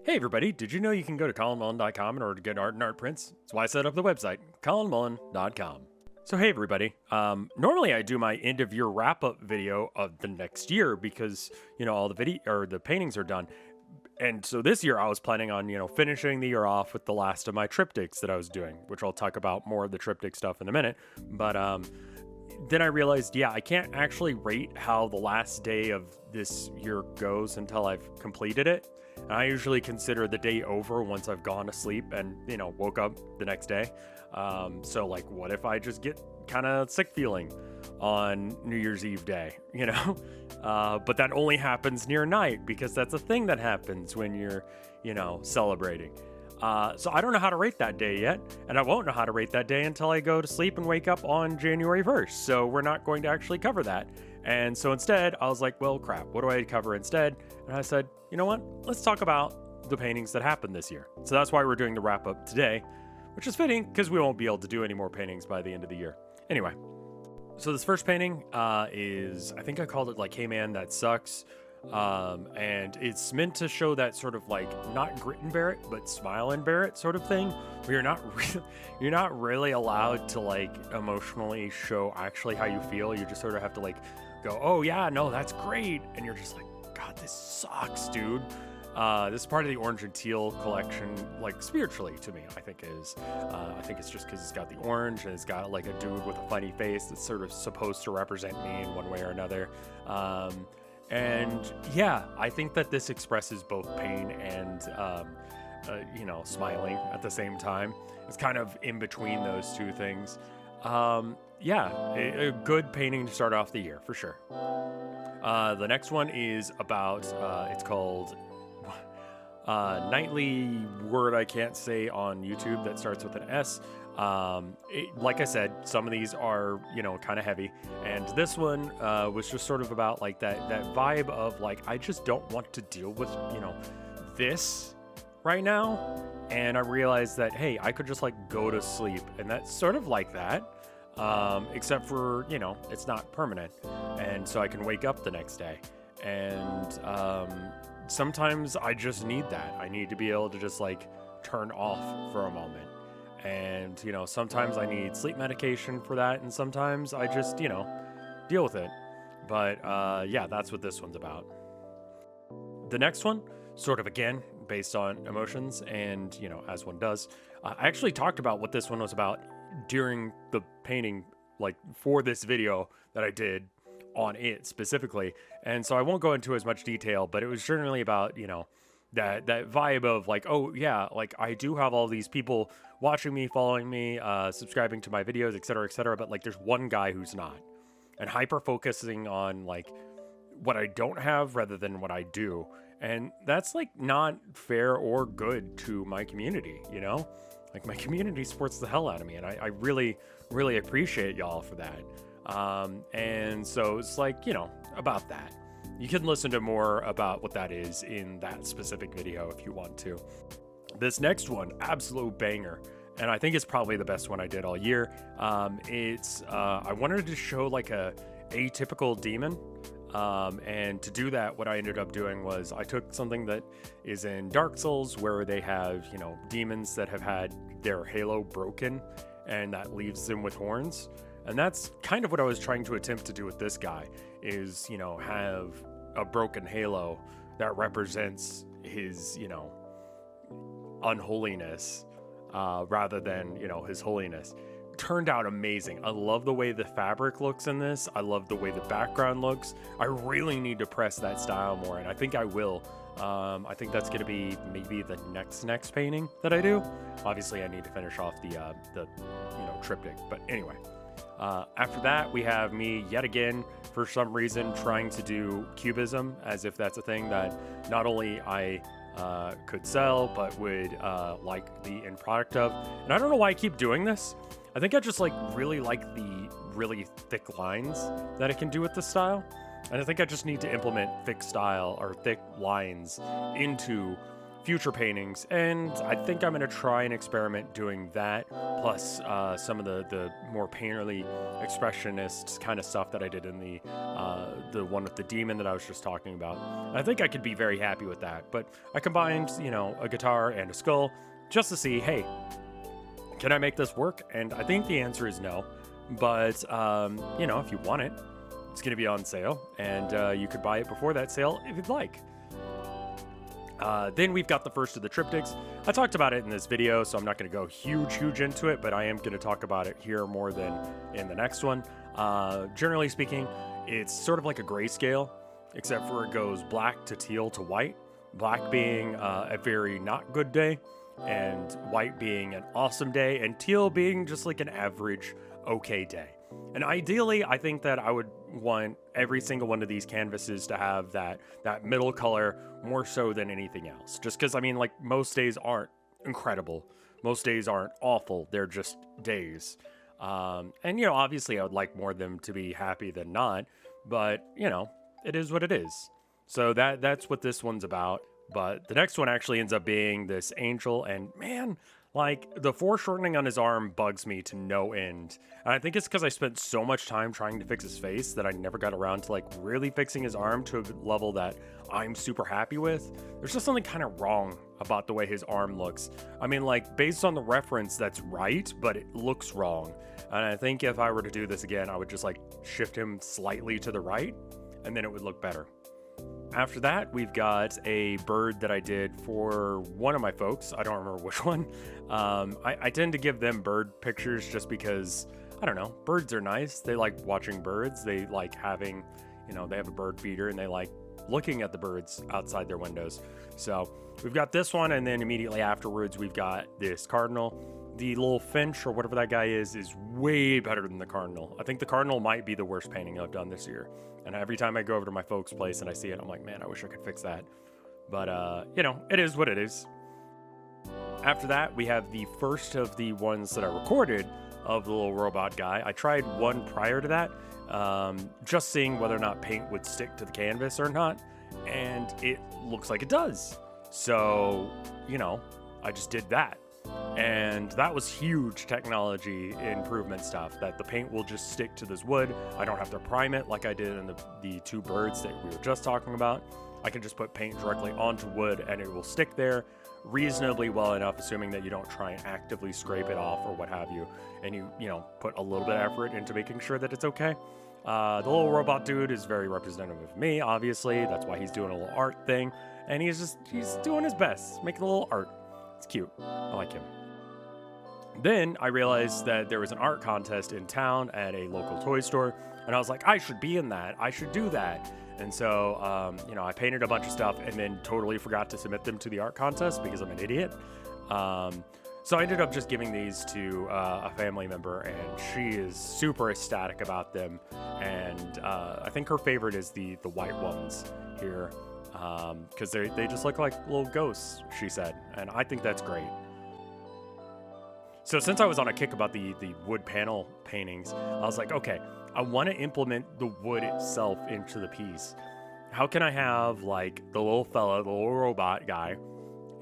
Hey everybody, did you know you can go to colinmullen.com in order to get art and art prints? That's why I set up the website, colinmullen.com. So hey everybody, normally I do my end of year wrap up video of the next year because, all the paintings are done. And so this year I was planning on, finishing the year off with the last of my triptychs that I was doing, which I'll talk about more of the triptych stuff in a minute. But then I realized, I can't actually rate how the last day of this year goes until I've completed it. And I usually consider the day over once I've gone to sleep and, woke up the next day. So like, what if I just get kind of sick feeling on New Year's Eve day, but that only happens near night because that's a thing that happens when you're, celebrating. So I don't know how to rate that day yet, and I won't know how to rate that day until I go to sleep and wake up on January 1st. So we're not going to actually cover that. And so instead, I was like, well, crap, what do I cover instead? And I said, you know what? Let's talk about the paintings that happened this year. So that's why we're doing the wrap up today, which is fitting because we won't be able to do any more paintings by the end of the year. Anyway, so this first painting is, I think I called it like, Hey Man, That Sucks. And it's meant to show that sort of like not grit and bear it, but smile and bear it sort of thing, where you're not really allowed to like emotionally show actually how you feel. You just sort of have to like go, oh yeah, no, that's great. And you're just like, God, this sucks, dude. This is part of the orange and teal collection, like spiritually to me, I think it's just because it's got the orange and it's got like a dude with a funny face that's sort of supposed to represent me in one way or another. And yeah, I think that this expresses both pain and, smiling at the same time. It's kind of in between those two things. A good painting to start off the year for sure. The next one is about, it's called Nightly Word I Can't Say on YouTube that starts with an S. Like I said, some of these are, kind of heavy. And this one was just sort of about like that vibe of like, I just don't want to deal with, this right now. And I realized that, hey, I could just like go to sleep. And that's sort of like that. Except for, it's not permanent. And so I can wake up the next day. And sometimes I just need that. I need to be able to just like turn off for a moment. And, sometimes I need sleep medication for that. And sometimes I just, deal with it. But that's what this one's about. The next one, sort of again, based on emotions and, as one does, I actually talked about what this one was about during the painting, like for this video that I did on it specifically. And so I won't go into as much detail, but it was generally about, that vibe of like, oh yeah, like I do have all these people watching me, following me, subscribing to my videos, etc., but like there's one guy who's not, and hyper focusing on like what I don't have rather than what I do. And that's like not fair or good to my community, like my community supports the hell out of me, and I really, really appreciate y'all for that. And so it's like, about that. You can listen to more about what that is in that specific video if you want to. This next one, absolute banger. And I think it's probably the best one I did all year. I wanted to show like a atypical demon. And to do that, what I ended up doing was I took something that is in Dark Souls where they have, demons that have had their halo broken and that leaves them with horns. And that's kind of what I was trying to attempt to do with this guy is, have a broken halo that represents his, unholiness, rather than, his holiness. Turned out amazing. I love the way the fabric looks in this. I love the way the background looks. I really need to press that style more, and I think I will. I think that's going to be maybe the next painting that I do. Obviously, I need to finish off the triptych, but anyway. After that, we have me yet again, for some reason, trying to do Cubism, as if that's a thing that not only I could sell, but would like the end product of. And I don't know why I keep doing this. I think I just really like the really thick lines that I can do with this style. And I think I just need to implement thick style or thick lines into future paintings, and I think I'm going to try and experiment doing that, plus some of the more painterly expressionist kind of stuff that I did in the one with the demon that I was just talking about. I think I could be very happy with that, but I combined, a guitar and a skull just to see, hey, can I make this work? And I think the answer is no, but, if you want it, it's going to be on sale, and you could buy it before that sale if you'd like. Then we've got the first of the triptychs. I talked about it in this video, so I'm not going to go huge into it, but I am going to talk about it here more than in the next one. Generally speaking, it's sort of like a grayscale, except for it goes black to teal to white. Black being a very not good day, and white being an awesome day, and teal being just like an average okay day. And ideally, I think that I would want every single one of these canvases to have that middle color more so than anything else. Just because, most days aren't incredible. Most days aren't awful. They're just days. And obviously I would like more of them to be happy than not. But, it is what it is. So that's what this one's about. But the next one actually ends up being this angel. And man, the foreshortening on his arm bugs me to no end. And I think it's because I spent so much time trying to fix his face that I never got around to really fixing his arm to a level that I'm super happy with. There's just something kind of wrong about the way his arm looks. Based on the reference, that's right, but it looks wrong. And I think if I were to do this again, I would just shift him slightly to the right, and then it would look better. After that, we've got a bird that I did for one of my folks. I don't remember which one. I tend to give them bird pictures just because, I don't know, birds are nice. They like watching birds. They like having, they have a bird feeder, and they like looking at the birds outside their windows. So we've got this one, and then immediately afterwards, we've got this cardinal. The little finch, or whatever that guy is way better than the cardinal. I think the cardinal might be the worst painting I've done this year. And every time I go over to my folks' place and I see it, I'm like, man, I wish I could fix that. But, it is what it is. After that, we have the first of the ones that I recorded of the little robot guy. I tried one prior to that, just seeing whether or not paint would stick to the canvas or not. And it looks like it does. So, I just did that. And that was huge technology improvement stuff, that the paint will just stick to this wood. I don't have to prime it like I did in the two birds that we were just talking about. I can just put paint directly onto wood and it will stick there reasonably well enough, assuming that you don't try and actively scrape it off or what have you, and you put a little bit of effort into making sure that it's okay. The little robot dude is very representative of me, obviously. That's why he's doing a little art thing, and he's doing his best, making a little art. It's cute. I like him. Then I realized that there was an art contest in town at a local toy store, and I was like, I should be in that. I should do that. And so, I painted a bunch of stuff and then totally forgot to submit them to the art contest because I'm an idiot. So I ended up just giving these to a family member, and she is super ecstatic about them. And I think her favorite is the white ones here, because they just look like little ghosts, she said. And I think that's great. So since I was on a kick about the wood panel paintings, I was like, okay, I want to implement the wood itself into the piece. How can I have the little fella, the little robot guy,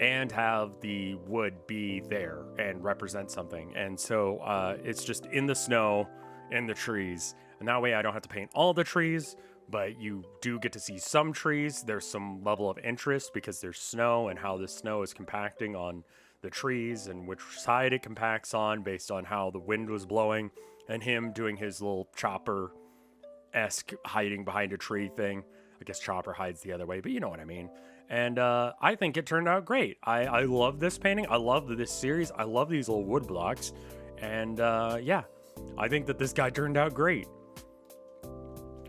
and have the wood be there and represent something? And so it's just in the snow, in the trees. And that way I don't have to paint all the trees, but you do get to see some trees. There's some level of interest because there's snow and how the snow is compacting on the trees and which side it compacts on based on how the wind was blowing, and him doing his little Chopper-esque hiding behind a tree thing. I guess Chopper hides the other way, but you know what I mean. And I think it turned out great. I love this painting. I love this series. I love these little wood blocks. And yeah, I think that this guy turned out great.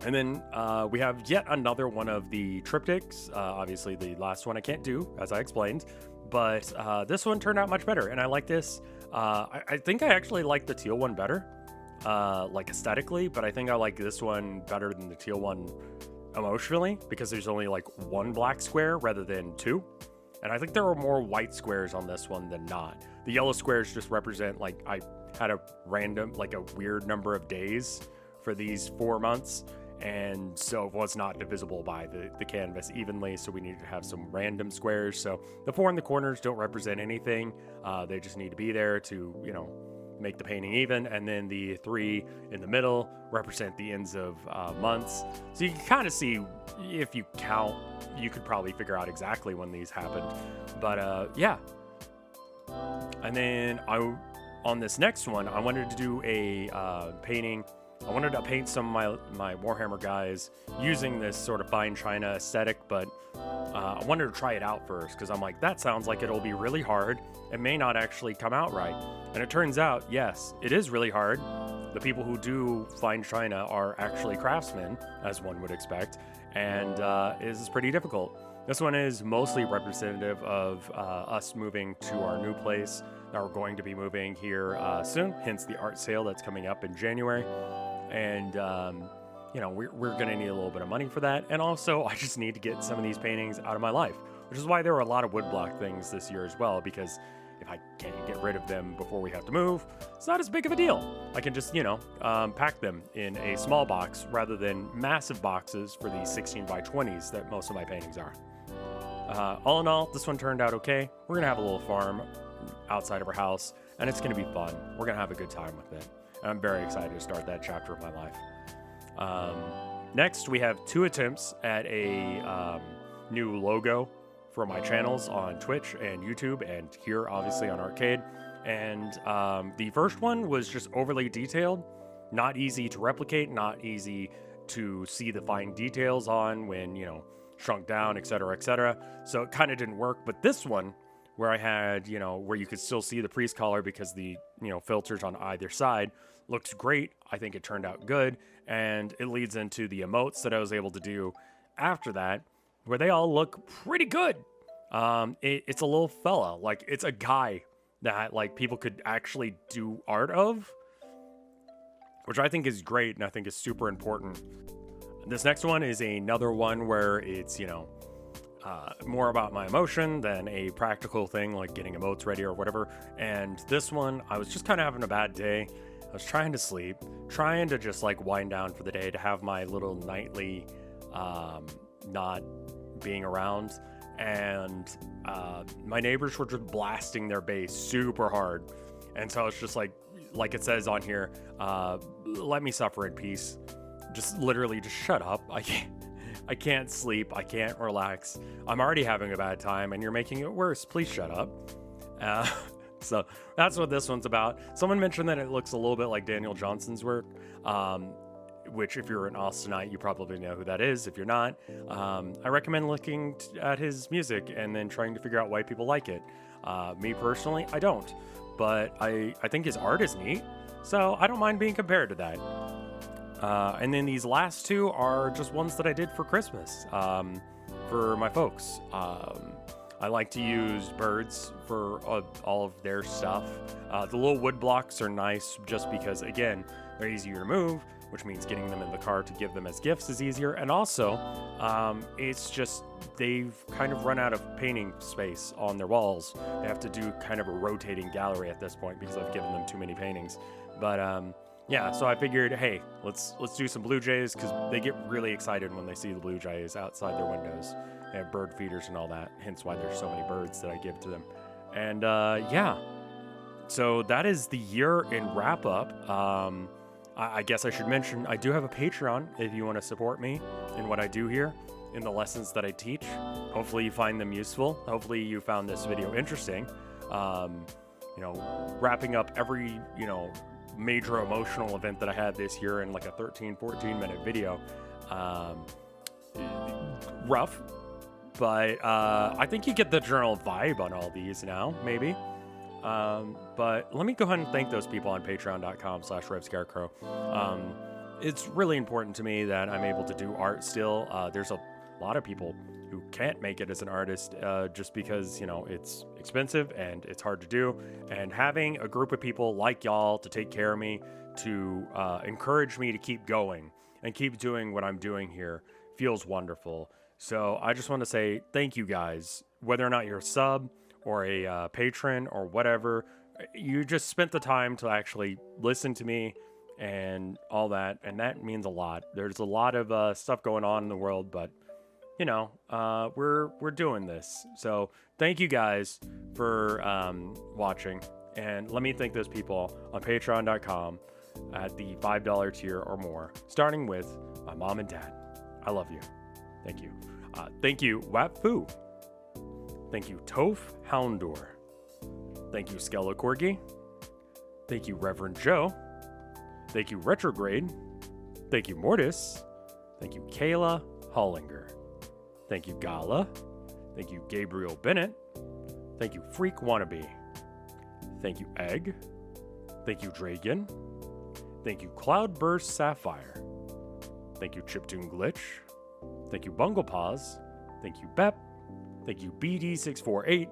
And then we have yet another one of the triptychs. Obviously, the last one I can't do, as I explained. But this one turned out much better, and I like this. I think I actually like the teal one better, aesthetically, but I think I like this one better than the teal one emotionally, because there's only one black square rather than two. And I think there were more white squares on this one than not. The yellow squares just represent, I had a random, a weird number of days for these 4 months. and so it was not divisible by the canvas evenly, so we needed to have some random squares. So the 4 in the corners don't represent anything. They just need to be there to, make the painting even, and then the 3 in the middle represent the ends of months. So you can kind of see, if you count, you could probably figure out exactly when these happened. But yeah. And then on this next one, I wanted to do a painting. I wanted to paint some of my Warhammer guys using this sort of fine china aesthetic, but I wanted to try it out first, because I'm like, that sounds like it'll be really hard. It may not actually come out right. And it turns out, yes, it is really hard. The people who do fine china are actually craftsmen, as one would expect, and it is pretty difficult. This one is mostly representative of us moving to our new place. Now we're going to be moving here soon, hence the art sale that's coming up in January. And, we're going to need a little bit of money for that. And also, I just need to get some of these paintings out of my life, which is why there were a lot of woodblock things this year as well, because if I can't get rid of them before we have to move, it's not as big of a deal. I can just, pack them in a small box rather than massive boxes for these 16 by 20s that most of my paintings are. All in all, this one turned out okay. We're going to have a little farm outside of our house, and it's going to be fun. We're going to have a good time with it. And I'm very excited to start that chapter of my life. Next, we have 2 attempts at a new logo for my channels on Twitch and YouTube, and here obviously on Artcade. And the first one was just overly detailed, not easy to replicate, not easy to see the fine details on when, shrunk down, etc., etc. So it kind of didn't work. But this one, where I had, where you could still see the priest collar because the, filters on either side, looks great. I think it turned out good. And it leads into the emotes that I was able to do after that, where they all look pretty good. It's a little fella, like it's a guy that like people could actually do art of, which I think is great and I think is super important. This next one is another one where it's, more about my emotion than a practical thing like getting emotes ready or whatever. And this one, I was just kind of having a bad day. I was trying to sleep, trying to just like wind down for the day, to have my little nightly not being around. And my neighbors were just blasting their bass super hard. And so it's just like it says on here, let me suffer in peace. Just literally just shut up. I can't sleep. I can't relax. I'm already having a bad time and you're making it worse. Please shut up. So that's what this one's about. Someone mentioned that it looks a little bit like Daniel Johnson's work, which if you're an Austinite, you probably know who that is. If you're not, I recommend looking at his music and then trying to figure out why people like it. Me personally, I don't, but I think his art is neat, so I don't mind being compared to that. And then these last 2 are just ones that I did for Christmas, for my folks. I like to use birds for all of their stuff. The little wood blocks are nice just because, again, they're easier to move, which means getting them in the car to give them as gifts is easier. And also, it's just they've kind of run out of painting space on their walls. They have to do kind of a rotating gallery at this point because I've given them too many paintings. But yeah, so I figured, hey, let's do some blue jays, because they get really excited when they see the blue jays outside their windows. They have bird feeders and all that, hence why there's so many birds that I give to them. And yeah, so that is the year in wrap up. I guess I should mention, I do have a Patreon if you want to support me in what I do here, in the lessons that I teach. Hopefully you find them useful. Hopefully you found this video interesting. Wrapping up every, major emotional event that I had this year in like a 13-14 minute video. Rough, but I think you get the general vibe on all these now, maybe. But let me go ahead and thank those people on patreon.com/RevScarecrow. It's really important to me that I'm able to do art still. There's a lot of people who can't make it as an artist just because, it's expensive and it's hard to do. And having a group of people like y'all to take care of me, to encourage me to keep going and keep doing what I'm doing here feels wonderful. So I just want to say thank you guys, whether or not you're a sub or a patron or whatever. You just spent the time to actually listen to me and all that, and that means a lot. There's a lot of stuff going on in the world, but you know, we're doing this. So thank you guys for watching, and let me thank those people on Patreon.com at the $5 tier or more, starting with my mom and dad. I love you. Thank you. Thank you, Wapfu. Thank you, Toph Houndor. Thank you, Skella Corgi. Thank you, Reverend Joe. Thank you, Retrograde. Thank you, Mortis. Thank you, Kayla Hollinger. Thank you, Gala. Thank you, Gabriel Bennett. Thank you, Freak Wannabe. Thank you, Egg. Thank you, Dragon. Thank you, Cloudburst Sapphire. Thank you, Chiptune Glitch. Thank you, Bunglepaws. Thank you, Bep. Thank you, BD648.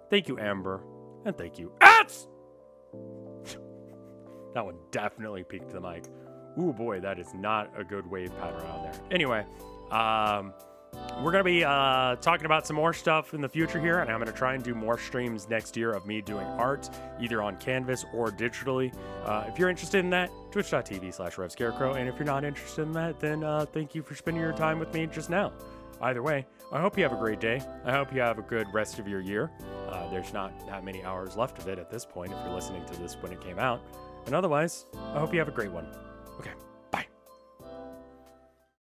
Thank you, Amber. And thank you, Ats! That one definitely peaked the mic. Ooh, boy, that is not a good wave pattern on there. Anyway, we're going to be talking about some more stuff in the future here, and I'm going to try and do more streams next year of me doing art, either on canvas or digitally. If you're interested in that, twitch.tv/RevScarecrow, and if you're not interested in that, then thank you for spending your time with me just now. Either way, I hope you have a great day. I hope you have a good rest of your year. There's not that many hours left of it at this point if you're listening to this when it came out. And otherwise, I hope you have a great one. Okay.